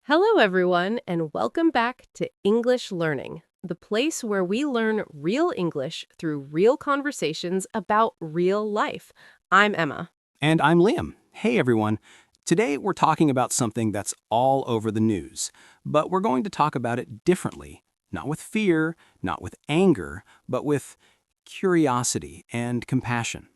Hello, everyone, and welcome back to English Learning, the place where we learn real English through real conversations about real life. I'm Emma. And I'm Liam. Hey everyone. Today we're talking about something that's all over the news, but we're going to talk about it differently. Not with fear, not with anger, but with curiosity and compassion.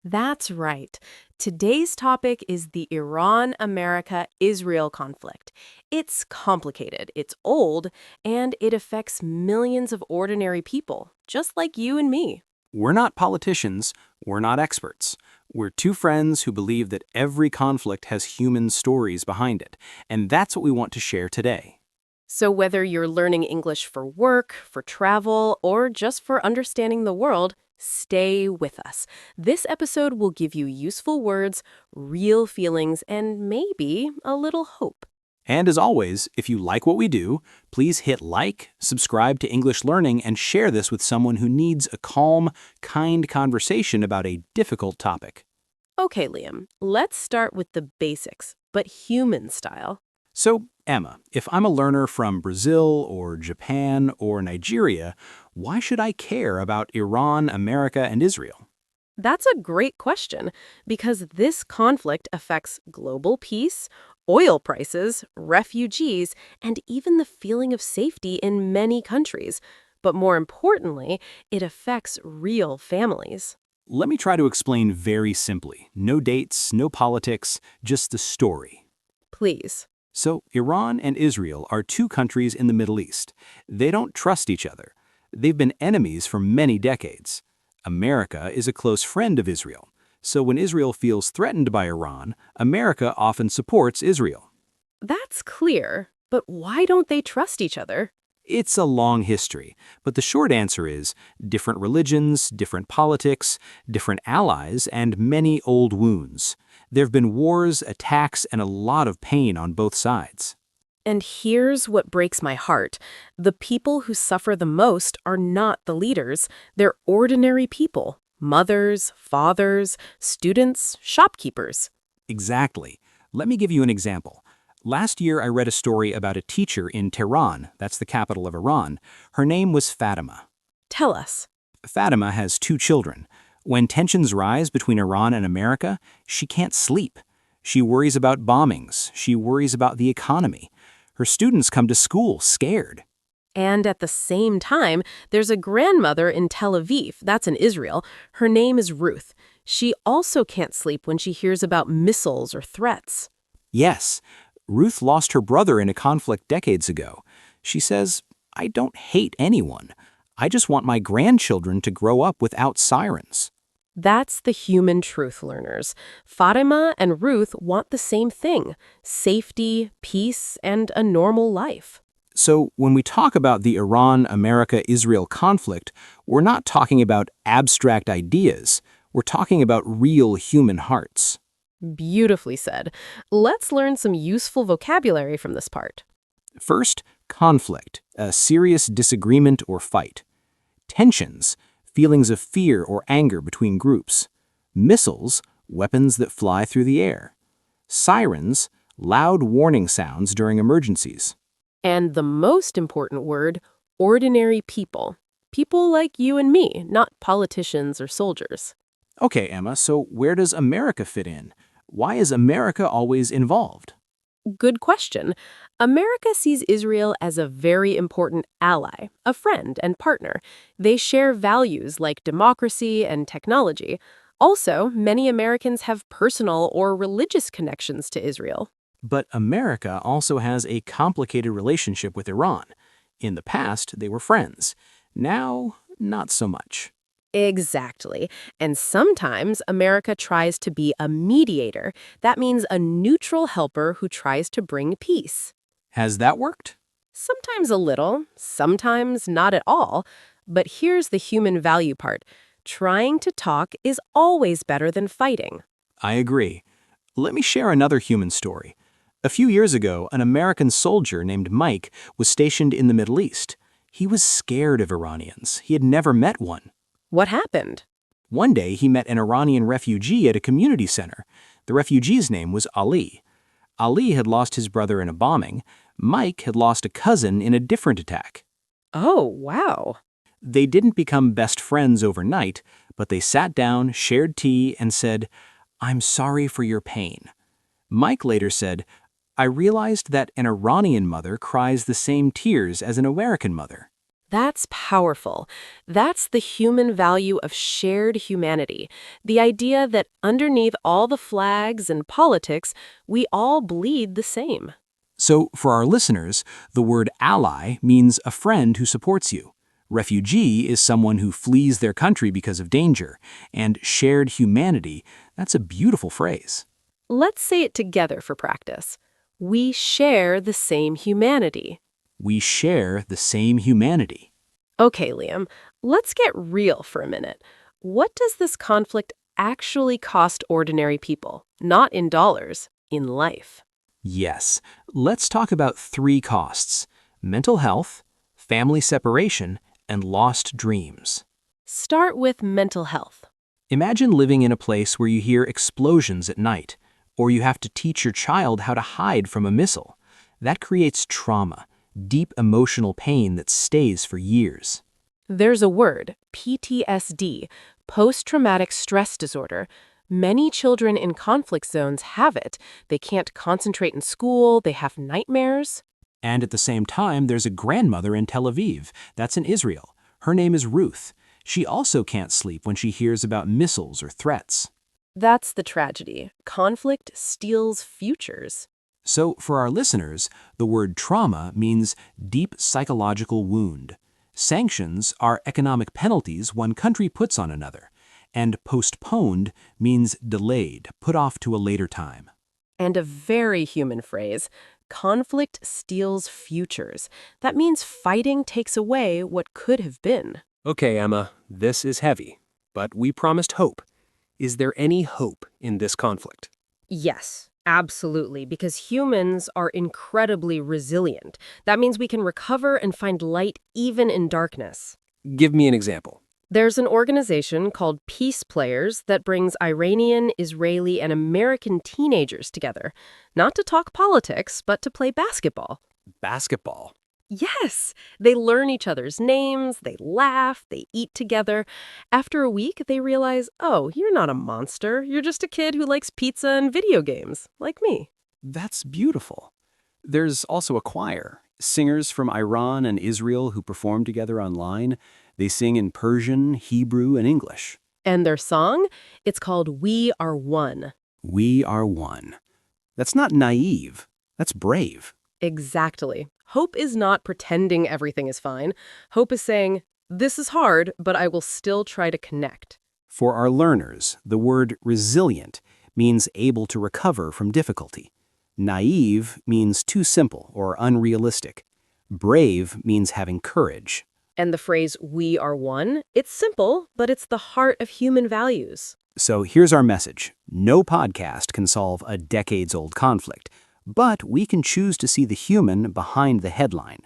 That's right. Today's topic is the Iran-America-Israel conflict. It's complicated, it's old, and it affects millions of ordinary people, just like you and me. We're not politicians, we're not experts. We're two friends who believe that every conflict has human stories behind it, and that's what we want to share today. So, whether you're learning English for work, for travel, or just for understanding the world, stay with us. This episode will give you useful words, real feelings, and maybe a little hope. And as always, if you like what we do, please hit like, subscribe to English Learning, and share this with someone who needs a calm, kind conversation about a difficult topic. Okay, Liam, let's start with the basics, but human style. So, Emma, if I'm a learner from Brazil or Japan or Nigeria, why should I care about Iran, America, and Israel? That's a great question because this conflict affects global peace, oil prices, refugees, and even the feeling of safety in many countries. But more importantly, it affects real families. Let me try to explain very simply. No dates, no politics, just the story. Please. So, Iran and Israel are two countries in the Middle East. They don't trust each other. They've been enemies for many decades. America is a close friend of Israel. So when Israel feels threatened by Iran, America often supports Israel. That's clear, but why don't they trust each other? It's a long history, but the short answer is different religions, different politics, different allies, and many old wounds. There have been wars, attacks, and a lot of pain on both sides. And here's what breaks my heart. The people who suffer the most are not the leaders. They're ordinary people. Mothers, fathers, students, shopkeepers. Exactly. Let me give you an example. Last year, I read a story about a teacher in Tehran, that's the capital of Iran. Her name was Fatima. Tell us. Fatima has two children. When tensions rise between Iran and America, she can't sleep. She worries about bombings. She worries about the economy. Her students come to school scared. And at the same time, there's a grandmother in Tel Aviv, that's in Israel. Her name is Ruth. She also can't sleep when she hears about missiles or threats. Yes, Ruth lost her brother in a conflict decades ago. She says, "I don't hate anyone. I just want my grandchildren to grow up without sirens." That's the human truth, learners. Fatima and Ruth want the same thing: safety, peace, and a normal life. So when we talk about the Iran-America-Israel conflict, we're not talking about abstract ideas. We're talking about real human hearts. Beautifully said. Let's learn some useful vocabulary from this part. First, conflict, a serious disagreement or fight. Tensions, feelings of fear or anger between groups. Missiles, weapons that fly through the air. Sirens, loud warning sounds during emergencies. And the most important word, ordinary people. People like you and me, not politicians or soldiers. Okay, Emma, so where does America fit in? Why is America always involved? Good question. America sees Israel as a very important ally, a friend and partner. They share values like democracy and technology. Also, many Americans have personal or religious connections to Israel. But America also has a complicated relationship with Iran. In the past, they were friends. Now, not so much. Exactly. And sometimes America tries to be a mediator. That means a neutral helper who tries to bring peace. Has that worked? Sometimes a little, sometimes not at all. But here's the human value part. Trying to talk is always better than fighting. I agree. Let me share another human story. A few years ago, an American soldier named Mike was stationed in the Middle East. He was scared of Iranians. He had never met one. What happened? One day, he met an Iranian refugee at a community center. The refugee's name was Ali. Ali had lost his brother in a bombing, Mike had lost a cousin in a different attack. Oh, wow. They didn't become best friends overnight, but they sat down, shared tea, and said, "I'm sorry for your pain." Mike later said, "I realized that an Iranian mother cries the same tears as an American mother." That's powerful. That's the human value of shared humanity. The idea that underneath all the flags and politics, we all bleed the same. So, for our listeners, the word ally means a friend who supports you. Refugee is someone who flees their country because of danger. And shared humanity, that's a beautiful phrase. Let's say it together for practice. We share the same humanity. We share the same humanity. Okay, Liam, let's get real for a minute. What does this conflict actually cost ordinary people? Not in dollars, in life. Yes, let's talk about 3 costs: mental health, family separation, and lost dreams. Start with mental health. Imagine living in a place where you hear explosions at night, or you have to teach your child how to hide from a missile. That creates trauma, deep emotional pain that stays for years. There's a word, PTSD, post-traumatic stress disorder. Many children in conflict zones have it. They can't concentrate in school, they have nightmares. And at the same time, there's a grandmother in Tel Aviv. That's in Israel. Her name is Ruth. She also can't sleep when she hears about missiles or threats. That's the tragedy. Conflict steals futures. So, for our listeners, the word trauma means deep psychological wound. Sanctions are economic penalties one country puts on another. And postponed means delayed, put off to a later time. And a very human phrase, conflict steals futures. That means fighting takes away what could have been. Okay, Emma, this is heavy, but we promised hope. Is there any hope in this conflict? Yes, absolutely, because humans are incredibly resilient. That means we can recover and find light even in darkness. Give me an example. There's an organization called Peace Players that brings Iranian, Israeli, and American teenagers together, not to talk politics, but to play basketball. Basketball. Yes, they learn each other's names, they laugh, they eat together. After a week, they realize, oh, you're not a monster. You're just a kid who likes pizza and video games, like me. That's beautiful. There's also a choir, singers from Iran and Israel who perform together online. They sing in Persian, Hebrew, and English. And their song? It's called We Are One. We are one. That's not naive. That's brave. Exactly. Hope is not pretending everything is fine. Hope is saying, this is hard, but I will still try to connect. For our learners, the word resilient means able to recover from difficulty. Naive means too simple or unrealistic. Brave means having courage. And the phrase, we are one, it's simple, but it's the heart of human values. So here's our message. No podcast can solve a decades-old conflict, but we can choose to see the human behind the headline.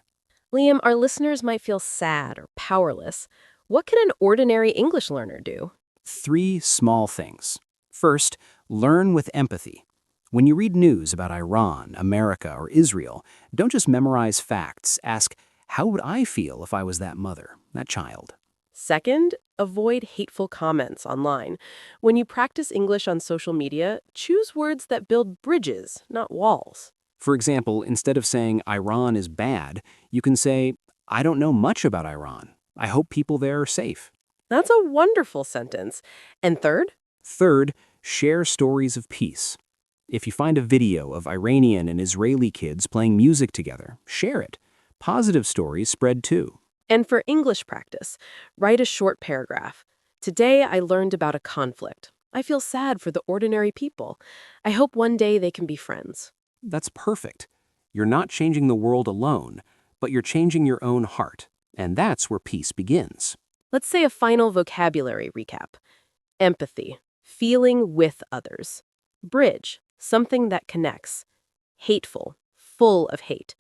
Liam, our listeners might feel sad or powerless. What can an ordinary English learner do? 3 small things. First, learn with empathy. When you read news about Iran, America, or Israel, don't just memorize facts. Ask, how would I feel if I was that mother, that child? Second, avoid hateful comments online. When you practice English on social media, choose words that build bridges, not walls. For example, instead of saying Iran is bad, you can say, I don't know much about Iran. I hope people there are safe. That's a wonderful sentence. And third? Third, share stories of peace. If you find a video of Iranian and Israeli kids playing music together, share it. Positive stories spread too. And for English practice, write a short paragraph. Today I learned about a conflict. I feel sad for the ordinary people. I hope one day they can be friends. That's perfect. You're not changing the world alone, but you're changing your own heart. And that's where peace begins. Let's say a final vocabulary recap. Empathy, feeling with others. Bridge, something that connects. Hateful, full of hate.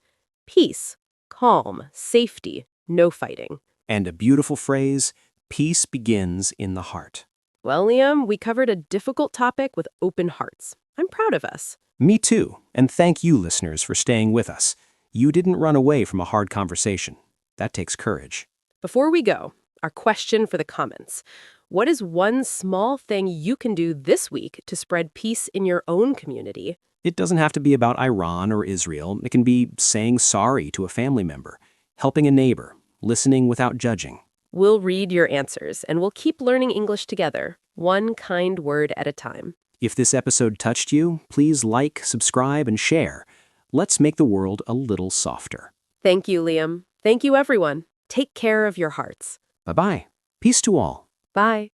Peace, calm, safety, no fighting. And a beautiful phrase, peace begins in the heart. Well, Liam, we covered a difficult topic with open hearts. I'm proud of us. Me too, and thank you listeners for staying with us. You didn't run away from a hard conversation. That takes courage. Before we go, our question for the comments. What is one small thing you can do this week to spread peace in your own community? It doesn't have to be about Iran or Israel. It can be saying sorry to a family member, helping a neighbor, listening without judging. We'll read your answers, and we'll keep learning English together, one kind word at a time. If this episode touched you, please like, subscribe, and share. Let's make the world a little softer. Thank you, Liam. Thank you, everyone. Take care of your hearts. Bye-bye. Peace to all. Bye.